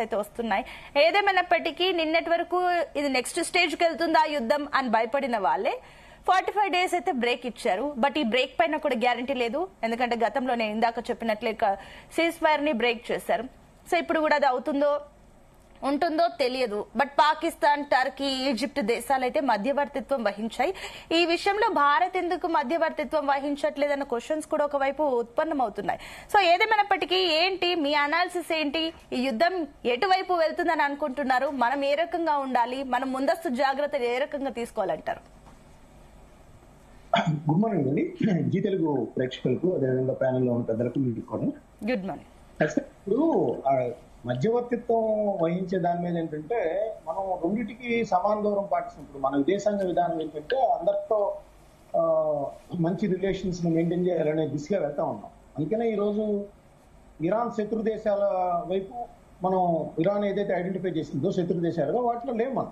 అయితే వస్తున్నాయి. ఏదేమైనప్పటికీ నిన్నటి వరకు ఇది నెక్స్ట్ స్టేజ్కి వెళ్తుందా యుద్ధం అని భయపడిన వాళ్ళే 45 days అయితే బ్రేక్ ఇచ్చారు. బట్ ఈ బ్రేక్ పైన కూడా గ్యారంటీ లేదు. ఎందుకంటే గతంలో నేను ఇందాక చెప్పినట్లే సీజ్ ఫైర్ ని బ్రేక్ చేశారు. సో ఇప్పుడు కూడా అది అవుతుందో ఉంటుందో తెలియదు. బట్ పాకిస్తాన్, టర్కీ, ఈజిప్ట్ దేశాలు అయితే మధ్యవర్తిత్వం వహించాయి. ఈ విషయంలో భారత్ ఎందుకు మధ్యవర్తిత్వం వహించట్లేదన్న క్వశ్చన్స్ కూడా ఒకవైపు ఉత్పన్నమవుతున్నాయి. సో ఏదేమైనప్పటికీ ఏంటి మీ అనాలిసిస్ ఏంటి? ఈ యుద్ధం ఎటువైపు వెళ్తుందని అనుకుంటున్నారు? మనం ఏ రకంగా ఉండాలి? మనం ముందస్తు జాగ్రత్తలు ఏ రకంగా తీసుకోవాలంటారు? గుడ్ మార్నింగ్ అండి. జీ తెలుగు ప్రేక్షకులకు, అదేవిధంగా ప్యానెల్లో ఉన్న పెద్దలకు మీకు కూడా గుడ్ మార్నింగ్. ఇప్పుడు మధ్యవర్తిత్వం వహించే దాని మీద ఏంటంటే మనం రెండింటికి సమాన దూరం పాటిస్తున్నప్పుడు మన విదేశాంగ విధానం ఏంటంటే అందరితో మంచి రిలేషన్స్ ని మెయింటైన్ చేయాలనే దిశగా వెళ్తా ఉన్నాం. అందుకనే ఈరోజు ఇరాన్ శత్రు దేశాల వైపు మనం ఇరాన్ ఏదైతే ఐడెంటిఫై చేసిందో శత్రు దేశాలుగా వాటిలో లేవు.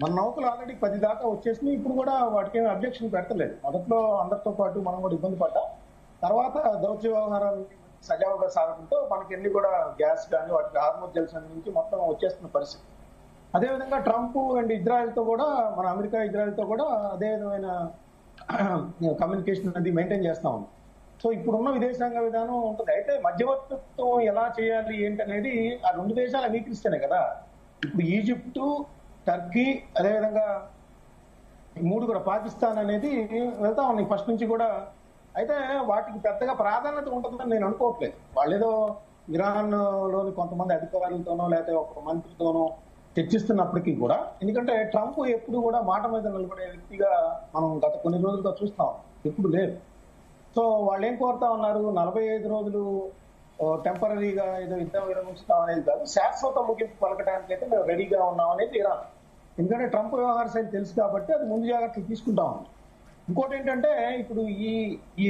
మన నౌకలు ఆల్రెడీ 10 దాకా వచ్చేసినాయి. ఇప్పుడు కూడా వాటికి ఏమి అబ్జెక్షన్ పెట్టలేదు. మొదట్లో అందరితో పాటు మనం కూడా ఇబ్బంది పడ్డాం. తర్వాత దౌత్య వ్యవహారాలు సజావుగా సాగడంతో మనకి ఎన్ని కూడా గ్యాస్ కానీ వాటికి హార్మోజ్ జల్సన్ నుంచి మొత్తం వచ్చేస్తున్న పరిస్థితి. అదేవిధంగా ట్రంప్ అండ్ ఇజ్రాయెల్తో కూడా మన అమెరికా ఇజ్రాయెల్తో కూడా అదే విధమైన కమ్యూనికేషన్ అనేది మెయింటైన్ చేస్తా ఉన్నాం. సో ఇప్పుడున్న విదేశాంగ విధానం ఉంటుంది. అయితే మధ్యవర్తిత్వం ఎలా చేయాలి ఏంటనేది ఆ రెండు దేశాలు అంగీకరిస్తేనే కదా. ఇప్పుడు ఈజిప్టు, టర్కీ, అదేవిధంగా మూడు కూడా పాకిస్తాన్ అనేది వెళ్తా ఉన్నాయి ఫస్ట్ నుంచి కూడా. అయితే వాటికి పెద్దగా ప్రాధాన్యత ఉంటుందని నేను అనుకోవట్లేదు. వాళ్ళేదో ఇరాన్ లోని కొంతమంది అధికారులతోనో లేకపోతే ఒక మంత్రితోనో చర్చిస్తున్నప్పటికీ కూడా, ఎందుకంటే ట్రంప్ ఎప్పుడు కూడా మాట మీద నిలబడే వ్యక్తిగా మనం గత కొన్ని రోజులుగా చూస్తాం, ఎప్పుడు లేదు. సో వాళ్ళు ఏం కోరుతా ఉన్నారు, 45 రోజులు టెంపరీగా ఏదో యుద్ధం విరమించుతాం అనేది కాదు, శాశ్వత ముగింపు పలకడానికి అయితే మేము రెడీగా ఉన్నాం అనేది ఇరాన్. ఎందుకంటే ట్రంప్ వ్యవహార శైలి తెలుసు కాబట్టి అది ముందు జాగ్రత్తలు తీసుకుంటా ఉంది. ఇంకోటి ఏంటంటే ఇప్పుడు ఈ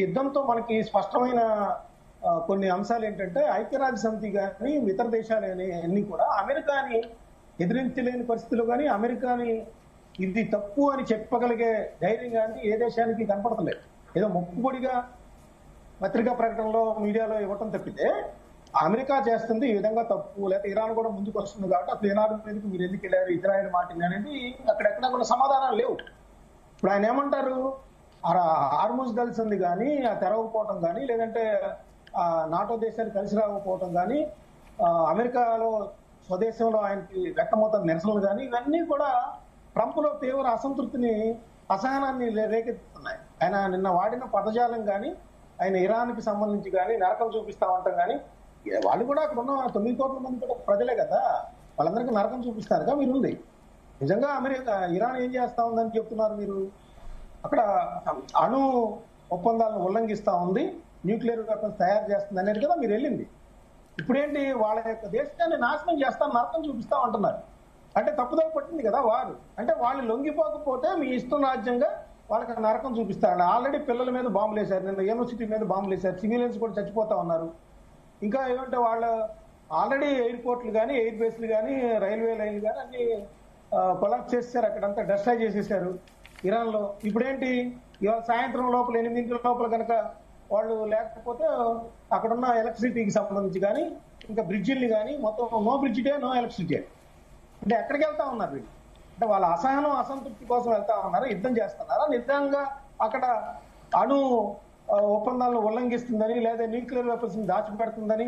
యుద్ధంతో మనకి స్పష్టమైన కొన్ని అంశాలు ఏంటంటే ఐక్యరాజ్య సమితి కానీ ఇతర దేశాలు అన్ని కూడా అమెరికాని ఎదిరించలేని పరిస్థితులు కానీ అమెరికాని ఇది తప్పు అని చెప్పగలిగే ధైర్యం కానీ ఏ దేశానికి కనపడతలేదు. ఏదో మొక్కుబడిగా పత్రికా ప్రకటనలో మీడియాలో ఇవ్వటం తప్పితే అమెరికా చేస్తుంది ఈ విధంగా తప్పు, లేకపోతే ఇరాన్ కూడా ముందుకు వస్తుంది కాబట్టి అసలు ఇరాన్ మీదకి మీరు ఎందుకు వెళ్ళారు, ఇజ్రాయెల్ మాటింది అనేది అక్కడెక్కడా కూడా సమాధానాలు లేవు. ఇప్పుడు ఆయన ఏమంటారు, హార్మోజ్ కలిసింది కానీ ఆ తెరవకపోవటం కానీ, లేదంటే నాటో దేశాలు కలిసి రాకపోవటం కానీ, అమెరికాలో స్వదేశంలో ఆయనకి వ్యక్తమవుతున్న నిరసనలు కానీ, ఇవన్నీ కూడా ట్రంప్లో తీవ్ర అసంతృప్తిని, అసహనాన్ని రేకెత్తుతున్నాయి. ఆయన నిన్న వాడిన పదజాలం కానీ, ఆయన ఇరాన్కి సంబంధించి కానీ నరకం చూపిస్తామంటాం కానీ, వాళ్ళు కూడా అక్కడ ఉన్న 9 కోట్ల మంది కూడా ప్రజలే కదా, వాళ్ళందరికీ నరకం చూపిస్తారుగా మీరు ఉంది. నిజంగా ఇరాన్ ఏం చేస్తా ఉందని చెప్తున్నారు మీరు? అక్కడ అణు ఒప్పందాలను ఉల్లంఘిస్తా ఉంది, న్యూక్లియర్ వెపన్స్ తయారు చేస్తుంది అనేది కదా మీరు వెళ్ళింది. ఇప్పుడేంటి, వాళ్ళ యొక్క దేశాన్ని నాశనం చేస్తాను, నరకం చూపిస్తాం అంటున్నారు. అంటే తప్పుదో పట్టింది కదా వారు. అంటే వాళ్ళు లొంగిపోకపోతే మీ ఇష్టం రాజ్యంగా వాళ్ళకి నరకం చూపిస్తారండి. ఆల్రెడీ పిల్లల మీద బాంబులు వేశారు, నిన్న యూనివర్సిటీ మీద బాంబులు వేశారు, సివిలియన్స్ కూడా చచ్చిపోతా ఉన్నారు. ఇంకా ఏమంటే వాళ్ళు ఆల్రెడీ ఎయిర్పోర్ట్లు కానీ ఎయిర్ బేస్లు కానీ రైల్వే లైన్లు కానీ అన్ని కొలాప్స్ చేసేసారు, అక్కడంతా డెస్ట్రాయ్ చేసేసారు ఇరాన్లో. ఇప్పుడేంటి, ఇవాళ సాయంత్రం లోపల 8 గంటల లోపల కనుక వాళ్ళు లేకపోతే అక్కడున్న ఎలక్ట్రిసిటీకి సంబంధించి కానీ ఇంకా బ్రిడ్జిల్ని కానీ మొత్తం నో బ్రిడ్జ్ డే నో ఎలక్ట్రిసిటీ. అంటే ఎక్కడికి వెళ్తా ఉన్నారు వీళ్ళు? అంటే వాళ్ళ అసహనం అసంతృప్తి కోసం వెళ్తా ఉన్నారా, యుద్ధం చేస్తున్నారా, నిజంగా అక్కడ అణు ఒప్పందాలను ఉల్లంఘిస్తుందని లేదా న్యూక్లియర్ వెపన్స్ దాచిపెడుతుందని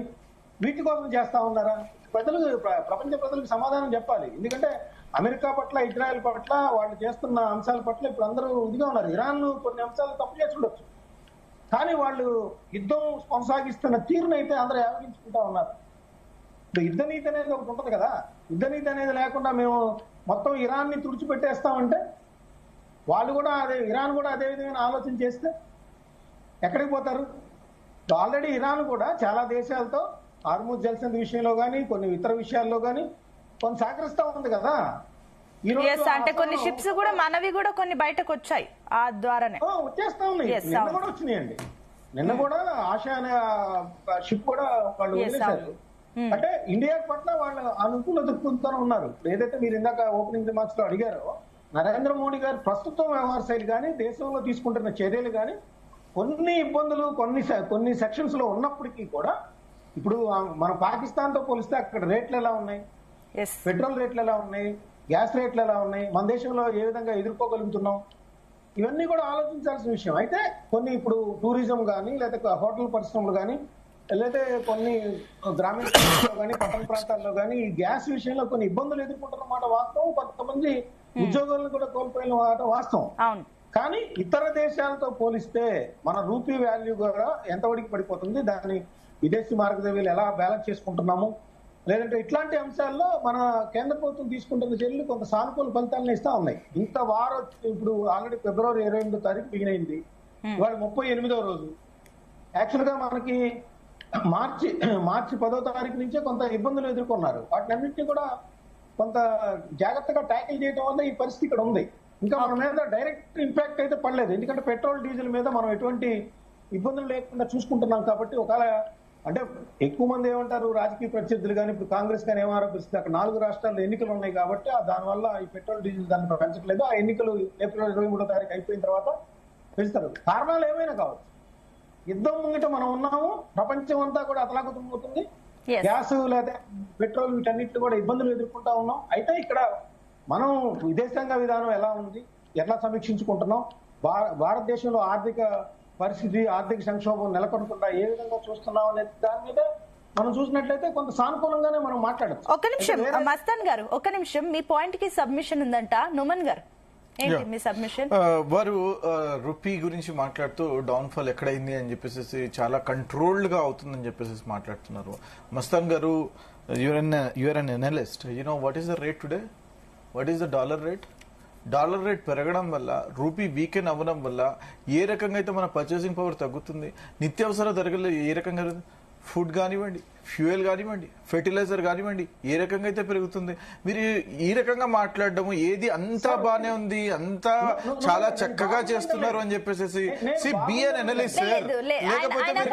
వీటి కోసం చేస్తా ఉన్నారా? ప్రపంచ ప్రజలకు సమాధానం చెప్పాలి. ఎందుకంటే అమెరికా పట్ల ఇజ్రాయెల్ పట్ల వాళ్ళు చేస్తున్న అంశాల పట్ల ఇప్పుడు అందరూ ఇదిగా ఉన్నారు. ఇరాన్ కొన్ని అంశాలు తప్పు చేసి ఉండొచ్చు, కానీ వాళ్ళు యుద్ధం కొనసాగిస్తున్న తీరునైతే అందరూ ఆలోచించుకుంటా ఉన్నారు. ఇప్పుడు యుద్ధ నీతి అనేది ఒకటి ఉంటుంది కదా, యుద్ధ నీతి అనేది లేకుండా మేము మొత్తం ఇరాన్ ని తుడిచిపెట్టేస్తామంటే వాళ్ళు కూడా ఇరాన్ కూడా అదే విధమైన ఆలోచన చేస్తే ఎక్కడికి పోతారు? ఆల్రెడీ ఇరాన్ కూడా చాలా దేశాలతో హార్మోజ్ జల్సన్ విషయంలో కానీ కొన్ని ఇతర విషయాల్లో కానీ కొన్ని సహకరిస్తా ఉంది కదా. ఈ రోజు అంటే కొన్ని షిప్స్ కూడా మనవి కూడా కొన్ని బయటకు వచ్చాయి ఆ ద్వారానే వచ్చేస్తా ఉన్నాయి. నిన్న కూడా వచ్చినాయండి. నిన్న కూడా ఆశా అనే షిప్ కూడా వాళ్ళు వదిలేశారు. అంటే ఇండియా పట్ల వాళ్ళు అనుకూల దృక్పథంతో ఉన్నారు. ఏదైతే మీరు ఇందాక ఓపెనింగ్ రిమార్క్స్ లో అడిగారో, నరేంద్ర మోడీ గారు ప్రస్తుతం వ్యవహార శైలి కానీ దేశంలో తీసుకుంటున్న చర్యలు కానీ కొన్ని ఇబ్బందులు కొన్ని సెక్షన్స్ లో ఉన్నప్పటికీ కూడా ఇప్పుడు మన పాకిస్తాన్ తో పోలిస్తే అక్కడ రేట్లు ఎలా ఉన్నాయి, ఎస్ పెట్రోల్ రేట్లు ఎలా ఉన్నాయి, గ్యాస్ రేట్లు ఎలా ఉన్నాయి, మన దేశంలో ఏ విధంగా ఎదుర్కోగలుగుతున్నాం, ఇవన్నీ కూడా ఆలోచించాల్సిన విషయం. అయితే కొన్ని ఇప్పుడు టూరిజం కానీ లేదా హోటల్ పరిశ్రమలు కానీ లేదా కొన్ని గ్రామీణ ప్రాంతాల్లో కానీ పట్టణ ప్రాంతాల్లో కానీ ఈ గ్యాస్ విషయంలో కొన్ని ఇబ్బందులు ఎదుర్కొంటున్నమాట వాస్తవం. కొంతమంది ఉద్యోగాలను కూడా కోల్పోయిన మాట వాస్తవం. అవును. కానీ ఇతర దేశాలతో పోలిస్తే మన రూపీ వాల్యూ కూడా ఎంతవరకు పడిపోతుంది, దాన్ని విదేశీ మార్గదర్శకాలు ఎలా బ్యాలెన్స్ చేసుకుంటున్నాము, లేదంటే ఇట్లాంటి అంశాల్లో మన కేంద్ర ప్రభుత్వం తీసుకుంటున్న చర్యలు కొంత సానుకూల ఫలితాలను ఇస్తా ఉన్నాయి. ఇంత వారం ఇప్పుడు ఆల్రెడీ ఫిబ్రవరి 28వ తారీఖు బిగినైంది, ఇవాళ 38వ రోజు. యాక్చువల్ గా మనకి మార్చి 10వ తారీఖు నుంచే కొంత ఇబ్బందులు ఎదుర్కొన్నారు. వాటిని అన్నింటినీ కూడా కొంత జాగ్రత్తగా ట్యాకిల్ చేయడం వల్ల ఈ పరిస్థితి ఇక్కడ ఉంది. ఇంకా మన మీద డైరెక్ట్ ఇంపాక్ట్ అయితే పడలేదు, ఎందుకంటే పెట్రోల్ డీజిల్ మీద మనం ఎటువంటి ఇబ్బందులు లేకుండా చూసుకుంటున్నాం కాబట్టి. ఒకవేళ అంటే ఎక్కువ మంది ఏమంటారు, రాజకీయ ప్రత్యర్థులు కానీ ఇప్పుడు కాంగ్రెస్ కానీ ఏం ఆరోపిస్తుంది, అక్కడ 4 రాష్ట్రాల్లో ఎన్నికలు ఉన్నాయి కాబట్టి దానివల్ల ఈ పెట్రోల్ డీజిల్ దాన్ని పెంచట్లేదు. ఆ ఎన్నికలు ఏప్రిల్ 23వ తారీఖు అయిపోయిన తర్వాత పెంచుతారు. కారణాలు ఏమైనా కావచ్చు, యుద్ధం ముంగిట మనం ఉన్నాము, ప్రపంచం అంతా కూడా అతలాకుతమవుతుంది, గ్యాస్ లేదా పెట్రోల్ వీటన్నిటిని కూడా ఇబ్బందులు ఎదుర్కొంటా ఉన్నాం. అయితే ఇక్కడ మనం విదేశాంగ విధానం ఎలా ఉంది, ఎట్లా సమీక్షించుకుంటున్నాం, భారతదేశంలో ఆర్థిక పరిస్థితి, ఆర్థిక సంక్షోభం నెలకొనకుండా ఏ విధంగా చూస్తున్నాం అనే దాని మీద మనం చూసినట్లయితే కొంత సానుకూలంగానే మనం మాట్లాడచ్చు. ఒక్క నిమిషం మస్తాన్ గారు, ఒక్క నిమిషం, మీ పాయింట్ కి సబ్మిషన్ ఉందంట. నుమన్ గారు ఏంటి మీ సబ్మిషన్? వారు రూపీ గురించి మాట్లాడుతూ డౌన్ ఫాల్ ఎక్కడైంది అని చెప్పేసి చాలా కంట్రోల్డ్ గా అవుతుందని చెప్పేసి మాట్లాడుతున్నారు. Mastan garu, you're an analyst, you know what is the rate today, what is the dollar rate? Dollar rate పెరగడం వల్ల, రూపీ వీకెన్ అవ్వడం వల్ల ఏ రకంగా అయితే మన పర్చేసింగ్ పవర్ తగ్గుతుంది, నిత్యావసర ధరలు ఏ రకంగా, ఫుడ్ కానివ్వండి, ఫ్యూయల్ కానివ్వండి, ఫెర్టిలైజర్ కానివ్వండి, ఏ రకంగా అయితే పెరుగుతుంది. మీరు ఈ రకంగా మాట్లాడడము ఏది అంతా బానే ఉంది, అంతా చాలా చక్కగా చేస్తున్నారు అని చెప్పేసి బి అన్ అనలిస్ట్, లేకపోతే